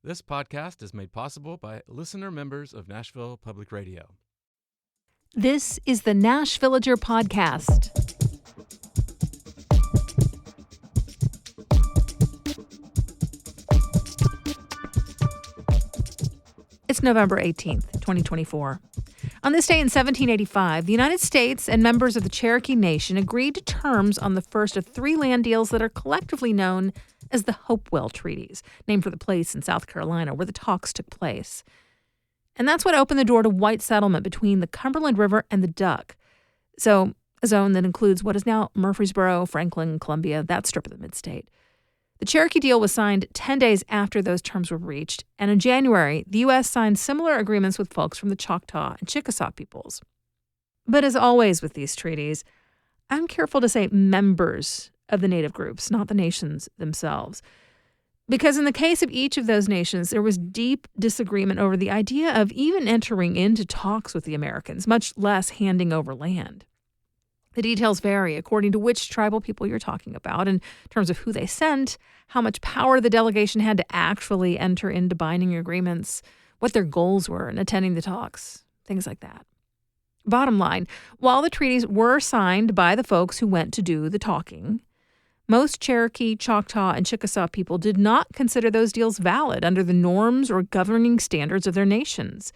This podcast is made possible by listener members of Nashville Public Radio. This is the Nash Villager Podcast. It's November 18th, 2024. On this day in 1785, the United States and members of the Cherokee Nation agreed to terms on the first of three land deals that are collectively known as the Hopewell Treaties, named for the place in South Carolina where the talks took place. And that's what opened the door to white settlement between the Cumberland River and the Duck. So, a zone that includes what is now Murfreesboro, Franklin, Columbia, that strip of the mid-state. The Cherokee deal was signed 10 days after those terms were reached, and in January, the U.S. signed similar agreements with folks from the Choctaw and Chickasaw peoples. But as always with these treaties, I'm careful to say members of the native groups, not the nations themselves. Because in the case of each of those nations, there was deep disagreement over the idea of even entering into talks with the Americans, much less handing over land. The details vary according to which tribal people you're talking about in terms of who they sent, how much power the delegation had to actually enter into binding agreements, what their goals were in attending the talks, things like that. Bottom line, while the treaties were signed by the folks who went to do the talking, most Cherokee, Choctaw, and Chickasaw people did not consider those deals valid under the norms or governing standards of their nations.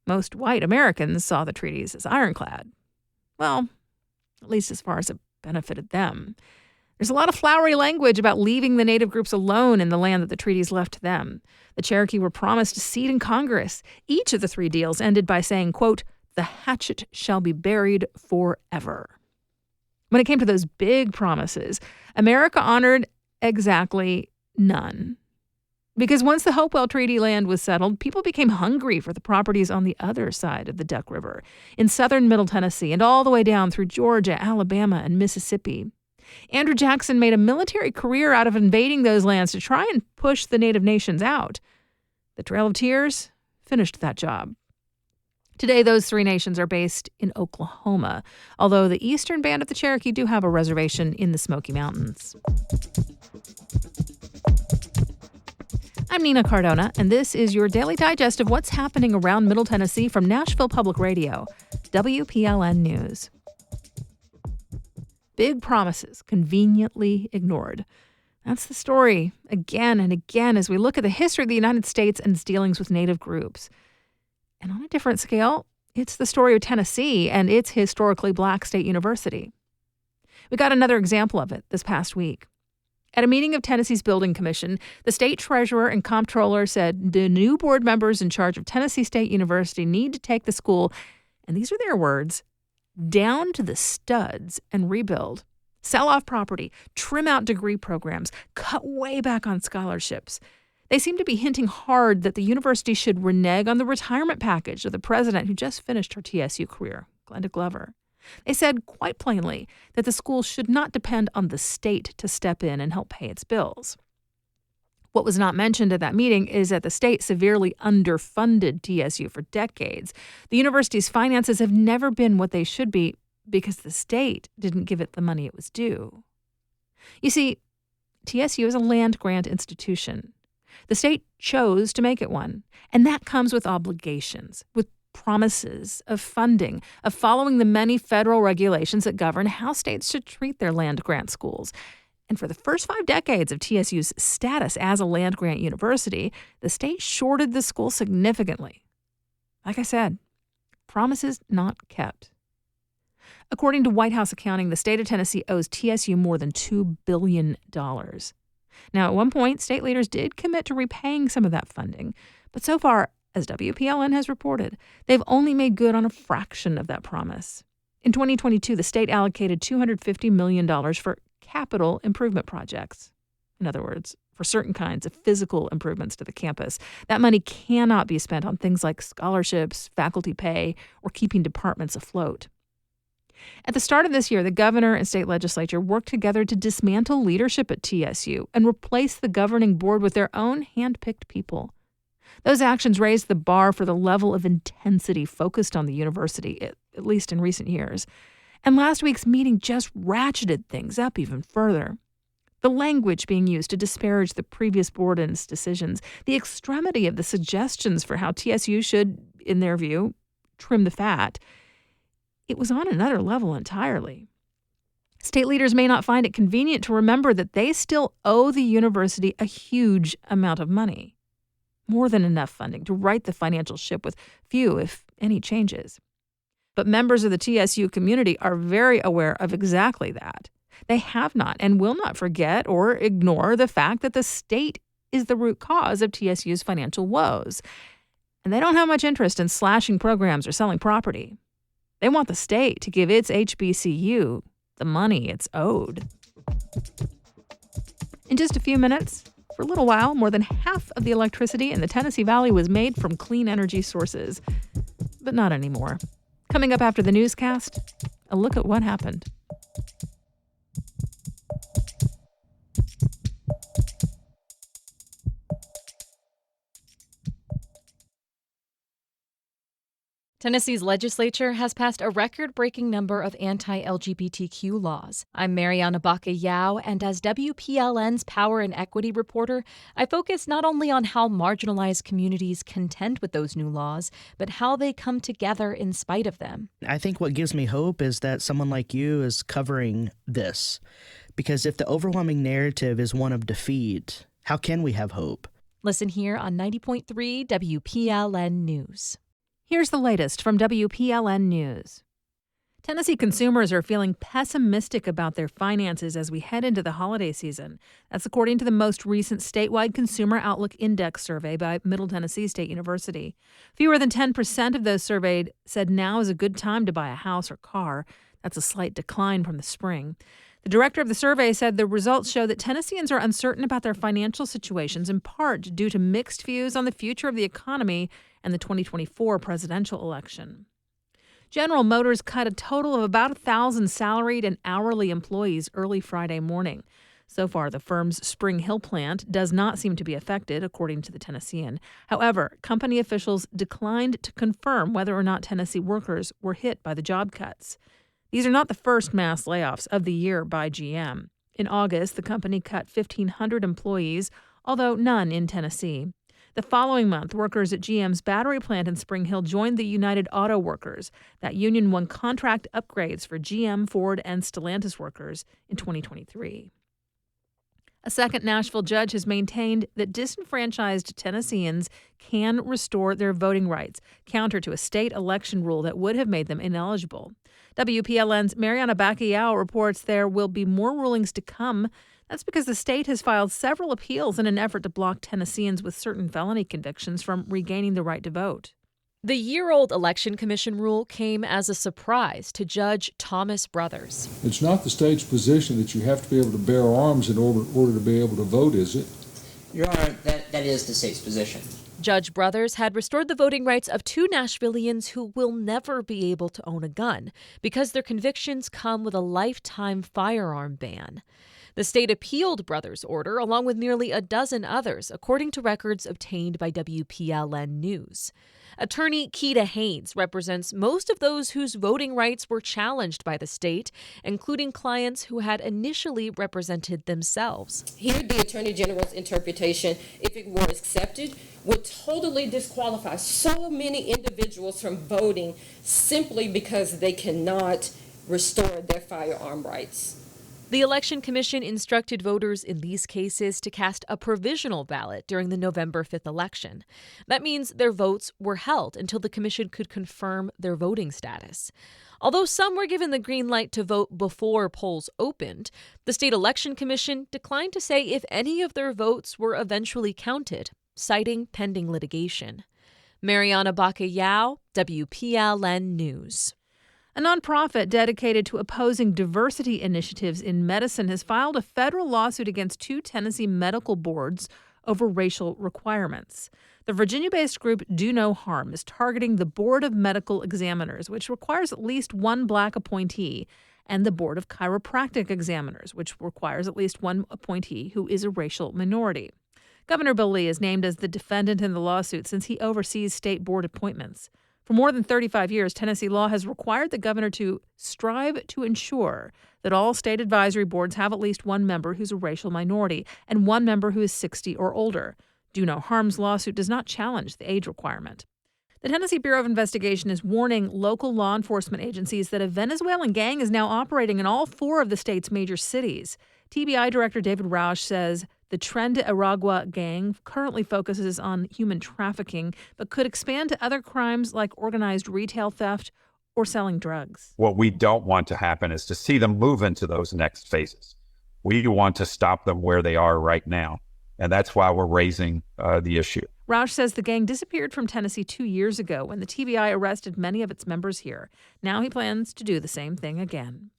Most white Americans saw the treaties as ironclad. Well, at least as far as it benefited them. There's a lot of flowery language about leaving the native groups alone in the land that the treaties left to them. The Cherokee were promised a seat in Congress. Each of the three deals ended by saying, quote, "The hatchet shall be buried forever." When it came to those big promises, America honored exactly none. Because once the Hopewell Treaty land was settled, people became hungry for the properties on the other side of the Duck River, in southern Middle Tennessee and all the way down through Georgia, Alabama, and Mississippi. Andrew Jackson made a military career out of invading those lands to try and push the native nations out. The Trail of Tears finished that job. Today, those three nations are based in Oklahoma, although the eastern band of the Cherokee do have a reservation in the Smoky Mountains. I'm Nina Cardona, and this is your daily digest of what's happening around Middle Tennessee from Nashville Public Radio, WPLN News. Big promises conveniently ignored. That's the story again and again as we look at the history of the United States and its dealings with native groups. And on a different scale, it's the story of Tennessee and its historically black state university. We got another example of it this past week. At a meeting of Tennessee's Building Commission, the state treasurer and comptroller said the new board members in charge of Tennessee State University need to take the school, and these are their words, down to the studs and rebuild. Sell off property, trim out degree programs, cut way back on scholarships. They seem to be hinting hard that the university should renege on the retirement package of the president who just finished her TSU career, Glenda Glover. They said quite plainly that the school should not depend on the state to step in and help pay its bills. What was not mentioned at that meeting is that the state severely underfunded TSU for decades. The university's finances have never been what they should be because the state didn't give it the money it was due. You see, TSU is a land-grant institution. The state chose to make it one, and that comes with obligations, with promises of funding, of following the many federal regulations that govern how states should treat their land-grant schools. And for the first 5 decades of TSU's status as a land-grant university, the state shorted the school significantly. Like I said, promises not kept. According to White House accounting, the state of Tennessee owes TSU more than $2 billion. Now, at one point, state leaders did commit to repaying some of that funding, but so far, as WPLN has reported, they've only made good on a fraction of that promise. In 2022, the state allocated $250 million for capital improvement projects. In other words, for certain kinds of physical improvements to the campus. That money cannot be spent on things like scholarships, faculty pay, or keeping departments afloat. At the start of this year, the governor and state legislature worked together to dismantle leadership at TSU and replace the governing board with their own hand-picked people. Those actions raised the bar for the level of intensity focused on the university, at least in recent years. And last week's meeting just ratcheted things up even further. The language being used to disparage the previous board and its decisions, the extremity of the suggestions for how TSU should, in their view, trim the fat, it was on another level entirely. State leaders may not find it convenient to remember that they still owe the university a huge amount of money, more than enough funding to right the financial ship with few, if any, changes. But members of the TSU community are very aware of exactly that. They have not and will not forget or ignore the fact that the state is the root cause of TSU's financial woes. And they don't have much interest in slashing programs or selling property. They want the state to give its HBCU the money it's owed. In just a few minutes, for a little while, more than half of the electricity in the Tennessee Valley was made from clean energy sources. But not anymore. Coming up after the newscast, a look at what happened. Tennessee's legislature has passed a record-breaking number of anti-LGBTQ laws. I'm Mariana Baca-Yao, and as WPLN's Power and Equity reporter, I focus not only on how marginalized communities contend with those new laws, but how they come together in spite of them. I think what gives me hope is that someone like you is covering this. Because if the overwhelming narrative is one of defeat, how can we have hope? Listen here on 90.3 WPLN News. Here's the latest from WPLN News. Tennessee consumers are feeling pessimistic about their finances as we head into the holiday season. That's according to the most recent statewide Consumer Outlook Index survey by Middle Tennessee State University. Fewer than 10% of those surveyed said now is a good time to buy a house or car. That's a slight decline from the spring. The director of the survey said the results show that Tennesseans are uncertain about their financial situations, in part due to mixed views on the future of the economy and the 2024 presidential election. General Motors cut a total of about 1,000 salaried and hourly employees early Friday morning. So far, the firm's Spring Hill plant does not seem to be affected, according to the Tennessean. However, company officials declined to confirm whether or not Tennessee workers were hit by the job cuts. These are not the first mass layoffs of the year by GM. In August, the company cut 1,500 employees, although none in Tennessee. The following month, workers at GM's battery plant in Spring Hill joined the United Auto Workers. That union won contract upgrades for GM, Ford, and Stellantis workers in 2023. A second Nashville judge has maintained that disenfranchised Tennesseans can restore their voting rights, counter to a state election rule that would have made them ineligible. WPLN's Mariana Baca-Yao reports there will be more rulings to come. That's because the state has filed several appeals in an effort to block Tennesseans with certain felony convictions from regaining the right to vote. The year-old Election Commission rule came as a surprise to Judge Thomas Brothers. It's not the state's position that you have to be able to bear arms in order to be able to vote, is it? Your Honor, that is the state's position. Judge Brothers had restored the voting rights of 2 Nashvillians who will never be able to own a gun because their convictions come with a lifetime firearm ban. The state appealed Brothers' order along with nearly a dozen others, according to records obtained by WPLN News. Attorney Keita Haynes represents most of those whose voting rights were challenged by the state, including clients who had initially represented themselves. Here, the Attorney General's interpretation, if it were accepted, would totally disqualify so many individuals from voting simply because they cannot restore their firearm rights. The Election Commission instructed voters in these cases to cast a provisional ballot during the November 5th election. That means their votes were held until the commission could confirm their voting status. Although some were given the green light to vote before polls opened, the State Election Commission declined to say if any of their votes were eventually counted, citing pending litigation. Mariana Baca-Yao, WPLN News. A nonprofit dedicated to opposing diversity initiatives in medicine has filed a federal lawsuit against 2 Tennessee medical boards over racial requirements. The Virginia-based group Do No Harm is targeting the Board of Medical Examiners, which requires at least 1 black appointee, and the Board of Chiropractic Examiners, which requires at least 1 appointee who is a racial minority. Governor Bill Lee is named as the defendant in the lawsuit since he oversees state board appointments. For more than 35 years, Tennessee law has required the governor to strive to ensure that all state advisory boards have at least one member who's a racial minority and one member who is 60 or older. Do No Harm's lawsuit does not challenge the age requirement. The Tennessee Bureau of Investigation is warning local law enforcement agencies that a Venezuelan gang is now operating in all 4 of the state's major cities. TBI Director David Roush says the Tren de Aragua gang currently focuses on human trafficking, but could expand to other crimes like organized retail theft or selling drugs. What we don't want to happen is to see them move into those next phases. We want to stop them where they are right now, and that's why we're raising the issue. Roush says the gang disappeared from Tennessee 2 years ago when the TBI arrested many of its members here. Now he plans to do the same thing again.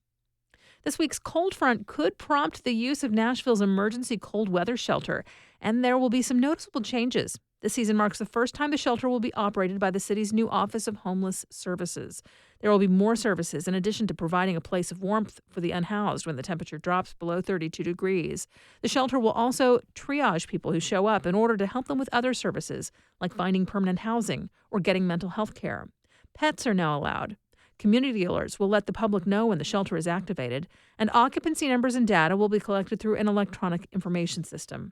This week's cold front could prompt the use of Nashville's emergency cold weather shelter, and there will be some noticeable changes. This season marks the first time the shelter will be operated by the city's new Office of Homeless Services. There will be more services in addition to providing a place of warmth for the unhoused when the temperature drops below 32 degrees. The shelter will also triage people who show up in order to help them with other services, like finding permanent housing or getting mental health care. Pets are now allowed. Community alerts will let the public know when the shelter is activated, and occupancy numbers and data will be collected through an electronic information system.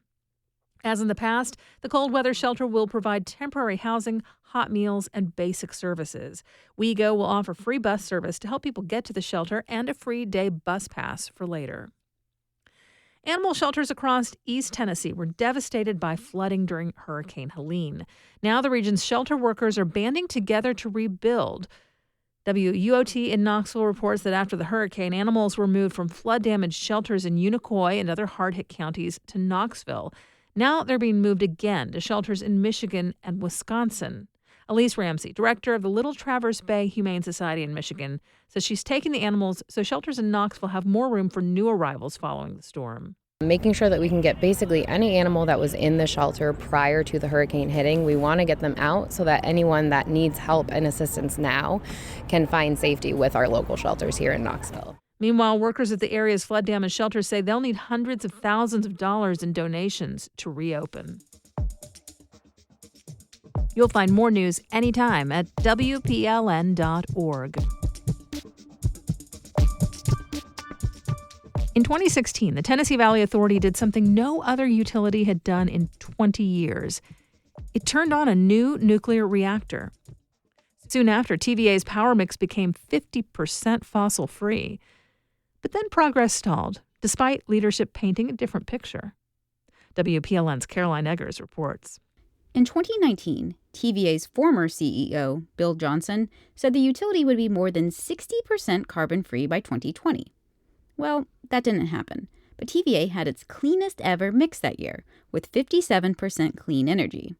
As in the past, the cold weather shelter will provide temporary housing, hot meals, and basic services. WeGo will offer free bus service to help people get to the shelter and a free day bus pass for later. Animal shelters across East Tennessee were devastated by flooding during Hurricane Helene. Now the region's shelter workers are banding together to rebuild. WUOT in Knoxville reports that after the hurricane, animals were moved from flood-damaged shelters in Unicoi and other hard-hit counties to Knoxville. Now they're being moved again to shelters in Michigan and Wisconsin. Elise Ramsey, director of the Little Traverse Bay Humane Society in Michigan, says she's taking the animals so shelters in Knoxville have more room for new arrivals following the storm. Making sure that we can get basically any animal that was in the shelter prior to the hurricane hitting. We want to get them out so that anyone that needs help and assistance now can find safety with our local shelters here in Knoxville. Meanwhile, workers at the area's flood-damaged shelters say they'll need hundreds of thousands of dollars in donations to reopen. You'll find more news anytime at WPLN.org. In 2016, the Tennessee Valley Authority did something no other utility had done in 20 years. It turned on a new nuclear reactor. Soon after, TVA's power mix became 50% fossil-free. But then progress stalled, despite leadership painting a different picture. WPLN's Caroline Eggers reports. In 2019, TVA's former CEO, Bill Johnson, said the utility would be more than 60% carbon-free by 2020. Well, that didn't happen, but TVA had its cleanest ever mix that year, with 57% clean energy.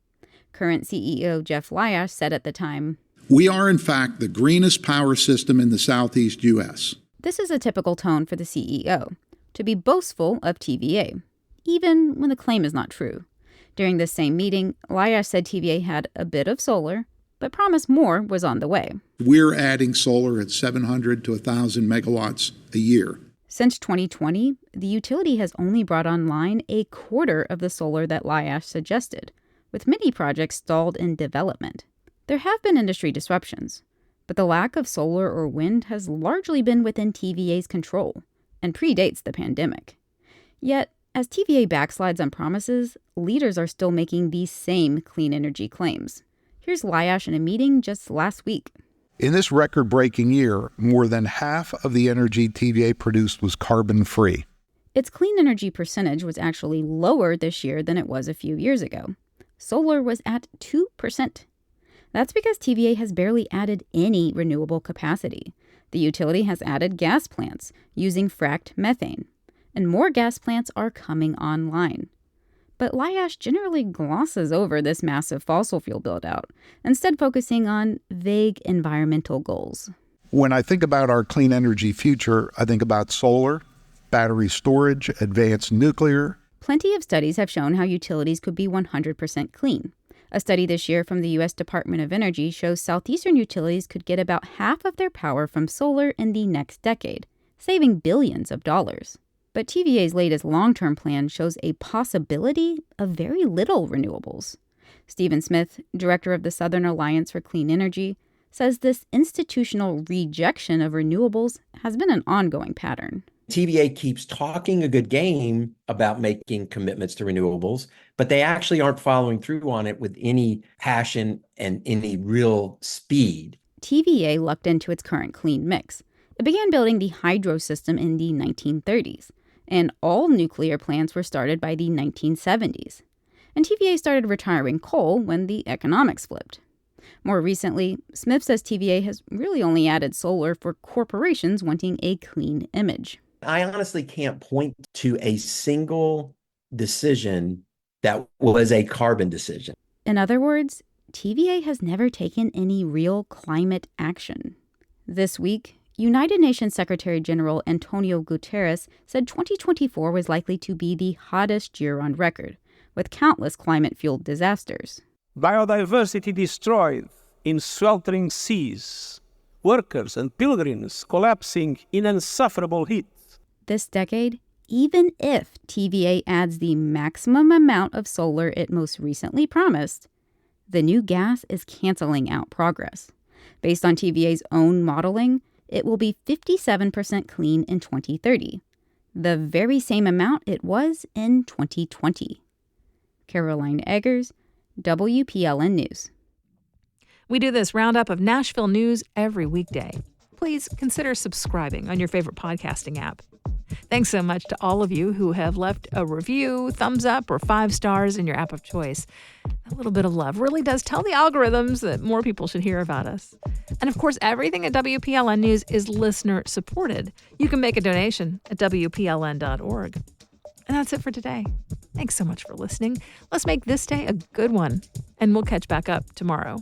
Current CEO Jeff Liash said at the time, "We are, in fact, the greenest power system in the Southeast U.S." This is a typical tone for the CEO, to be boastful of TVA, even when the claim is not true. During this same meeting, Liash said TVA had a bit of solar, but promised more was on the way. We're adding solar at 700 to 1,000 megawatts a year. Since 2020, the utility has only brought online a quarter of the solar that Liash suggested, with many projects stalled in development. There have been industry disruptions, but the lack of solar or wind has largely been within TVA's control and predates the pandemic. Yet, as TVA backslides on promises, leaders are still making these same clean energy claims. Here's Liash in a meeting just last week. In this record-breaking year, more than half of the energy TVA produced was carbon-free. Its clean energy percentage was actually lower this year than it was a few years ago. Solar was at 2%. That's because TVA has barely added any renewable capacity. The utility has added gas plants using fracked methane, and more gas plants are coming online. But Liash generally glosses over this massive fossil fuel build-out, instead focusing on vague environmental goals. When I think about our clean energy future, I think about solar, battery storage, advanced nuclear. Plenty of studies have shown how utilities could be 100% clean. A study this year from the U.S. Department of Energy shows southeastern utilities could get about half of their power from solar in the next decade, saving billions of dollars. But TVA's latest long-term plan shows a possibility of very little renewables. Stephen Smith, director of the Southern Alliance for Clean Energy, says this institutional rejection of renewables has been an ongoing pattern. TVA keeps talking a good game about making commitments to renewables, but they actually aren't following through on it with any passion and any real speed. TVA lucked into its current clean mix. It began building the hydro system in the 1930s, and all nuclear plants were started by the 1970s. And TVA started retiring coal when the economics flipped. More recently, Smith says TVA has really only added solar for corporations wanting a clean image. I honestly can't point to a single decision that was a carbon decision. In other words, TVA has never taken any real climate action. This week, United Nations Secretary General Antonio Guterres said 2024 was likely to be the hottest year on record, with countless climate-fueled disasters. Biodiversity destroyed in sweltering seas, workers and pilgrims collapsing in insufferable heat. This decade, even if TVA adds the maximum amount of solar it most recently promised, the new gas is canceling out progress. Based on TVA's own modeling, it will be 57% clean in 2030, the very same amount it was in 2020. Caroline Eggers, WPLN News. We do this roundup of Nashville news every weekday. Please consider subscribing on your favorite podcasting app. Thanks so much to all of you who have left a review, thumbs up, or 5 stars in your app of choice. A little bit of love really does tell the algorithms that more people should hear about us. And of course, everything at WPLN News is listener supported. You can make a donation at WPLN.org. And that's it for today. Thanks so much for listening. Let's make this day a good one, and we'll catch back up tomorrow.